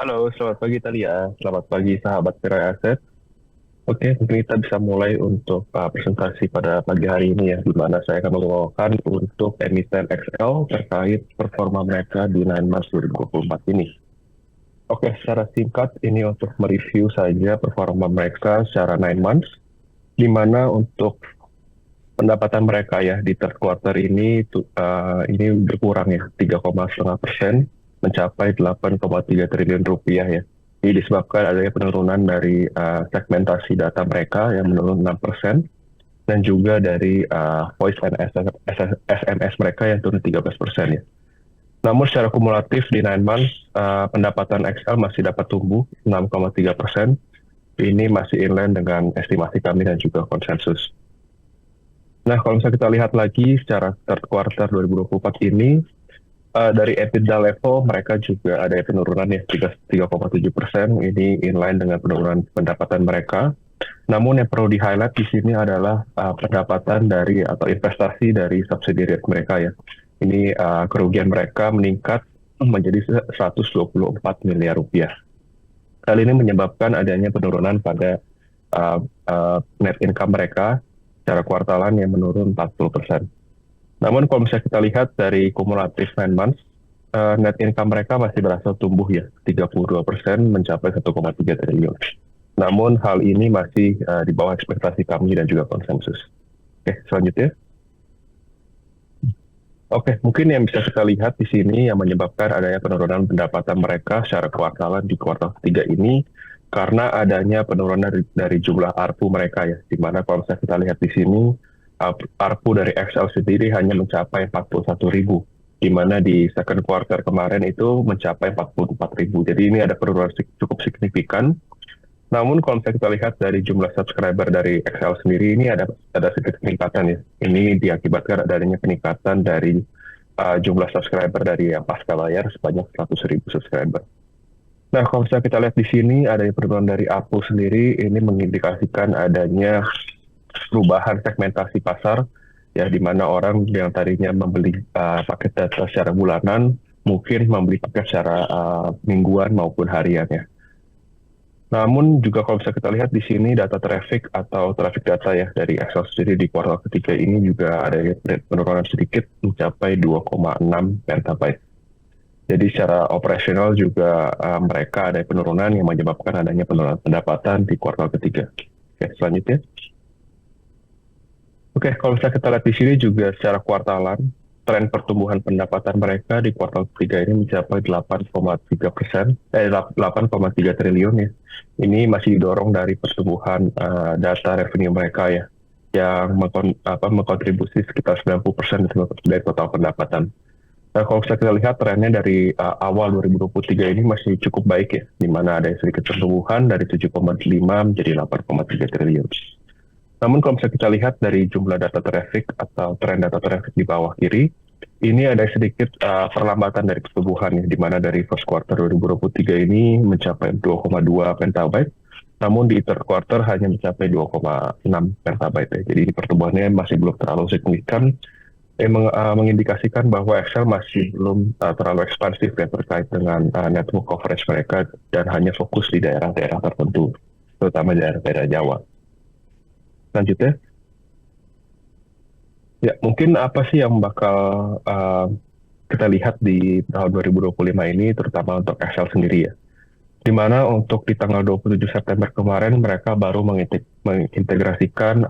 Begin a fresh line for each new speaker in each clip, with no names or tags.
Halo, selamat pagi Talia. Selamat pagi sahabat Tirai Aset. Oke, mungkin kita bisa mulai untuk presentasi pada pagi hari ini ya, di mana saya akan membawakan untuk emiten XL terkait performa mereka di 9 March 2024 ini. Oke, secara singkat ini untuk mereview saja performa mereka secara 9 months, di mana untuk pendapatan mereka ya di third quarter ini berkurang ya 3,5% mencapai 8,3 triliun rupiah ya. Ini disebabkan adanya penurunan dari segmentasi data mereka yang menurun 6% dan juga dari voice and SMS mereka yang turun 13% ya. Namun secara kumulatif di 9 months pendapatan XL masih dapat tumbuh 6,3%. Ini masih inline dengan estimasi kami dan juga konsensus. Nah, kalau misalnya kita lihat lagi secara third quarter 2024 ini, dari EBITDA level mereka juga ada penurunan ya 3,7%. Ini inline dengan penurunan pendapatan mereka. Namun yang perlu di-highlight di sini adalah pendapatan dari atau investasi dari subsidiary mereka ya. Ini kerugian mereka meningkat menjadi 124 miliar rupiah. Hal ini menyebabkan adanya penurunan pada net income mereka secara kuartalan yang menurun 40%. Namun kalau misalnya kita lihat dari kumulatif 9 months, net income mereka masih berhasil tumbuh ya, 32% mencapai 1,3 triliun. Namun hal ini masih di bawah ekspektasi kami dan juga konsensus. Oke, selanjutnya. Oke, mungkin yang bisa kita lihat di sini yang menyebabkan adanya penurunan pendapatan mereka secara kuartalan di kuartal ketiga ini karena adanya penurunan dari jumlah ARPU mereka ya, di mana kalau misalnya kita lihat di sini ARPU dari XL sendiri hanya mencapai 41.000, di mana di second quarter kemarin itu mencapai 44.000. Jadi ini ada penurunan cukup signifikan. Namun kalau misalnya kita lihat dari jumlah subscriber dari XL sendiri ini ada sedikit peningkatan ya. Ini diakibatkan adanya peningkatan dari jumlah subscriber dari yang pasca layar sebanyak 100.000 subscriber. Nah, kalau misalnya kita lihat di sini ada penurunan dari ARPU sendiri, ini mengindikasikan adanya perubahan segmentasi pasar, ya di mana orang yang tadinya membeli paket data secara bulanan, mungkin membeli paket secara mingguan maupun harian ya. Namun juga kalau bisa kita lihat di sini data traffic atau traffic data ya dari Excel sendiri di kuartal ketiga ini juga ada penurunan sedikit mencapai 2,6 petabyte. Jadi secara operasional juga mereka ada penurunan yang menyebabkan adanya penurunan pendapatan di kuartal ketiga. Oke, selanjutnya. Oke, kalau misalnya kita lihat di sini juga secara kuartalan, tren pertumbuhan pendapatan mereka di kuartal ketiga ini mencapai 8,3%, 8,3 triliun ya. Ini masih didorong dari pertumbuhan data revenue mereka ya, yang mengkontribusi sekitar 90% dari total pendapatan. Nah, kalau bisa kita lihat trennya dari awal 2023 ini masih cukup baik ya, di mana ada sedikit pertumbuhan dari 7,5 menjadi 8,3 triliun. Namun kalau misalnya kita lihat dari jumlah data traffic atau tren data traffic di bawah kiri, ini ada sedikit perlambatan dari pertumbuhan ya, di mana dari first quarter 2023 ini mencapai 2,2 petabyte, namun di third quarter hanya mencapai 2,6 petabyte ya. Jadi pertumbuhannya masih belum terlalu signifikan, mengindikasikan bahwa Excel masih belum terlalu ekspansif ya terkait dengan network coverage mereka dan hanya fokus di daerah-daerah tertentu, terutama daerah-daerah Jawa. Selanjutnya. Ya, mungkin apa sih yang bakal kita lihat di tahun 2025 ini, terutama untuk Excel sendiri ya. Di mana untuk di tanggal 27 September kemarin, mereka baru mengintegrasikan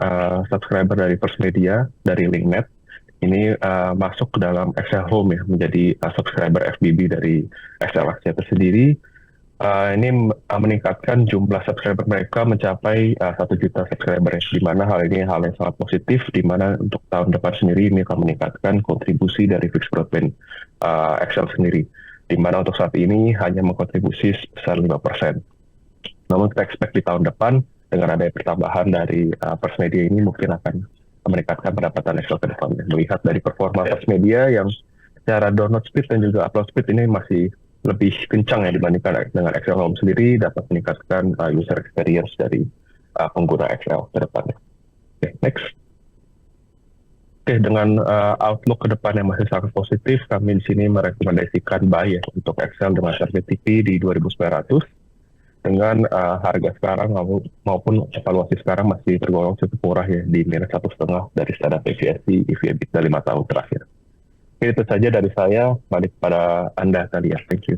subscriber dari First Media, dari Linknet. Ini masuk ke dalam Excel Home ya, menjadi subscriber FBB dari Excel Axiata sendiri. Ini meningkatkan jumlah subscriber mereka mencapai 1 juta subscriber, di mana hal ini hal yang sangat positif, di mana untuk tahun depan sendiri ini akan meningkatkan kontribusi dari fixed broadband Excel sendiri, di mana untuk saat ini hanya mengkontribusi sebesar 5%. Namun kita expect di tahun depan dengan ada pertambahan dari First Media ini mungkin akan meningkatkan pendapatan Excel ke depan. Melihat dari performa First Media yang secara download speed dan juga upload speed ini masih lebih kencang ya dibandingkan dengan Excel Home sendiri, dapat meningkatkan user experience dari pengguna Excel ke depannya. Oke, next. Oke, dengan outlook ke depan yang masih sangat positif, kami di sini merekomendasikan buy ya untuk Excel dengan target TP di 2.900 dengan harga sekarang maupun evaluasi sekarang masih tergolong cukup murah ya di minus 1,5 dari standar PVSI EV/EBITDA 5 tahun terakhir. Oke, itu saja dari saya. Balik pada Anda kali ya. Thank you.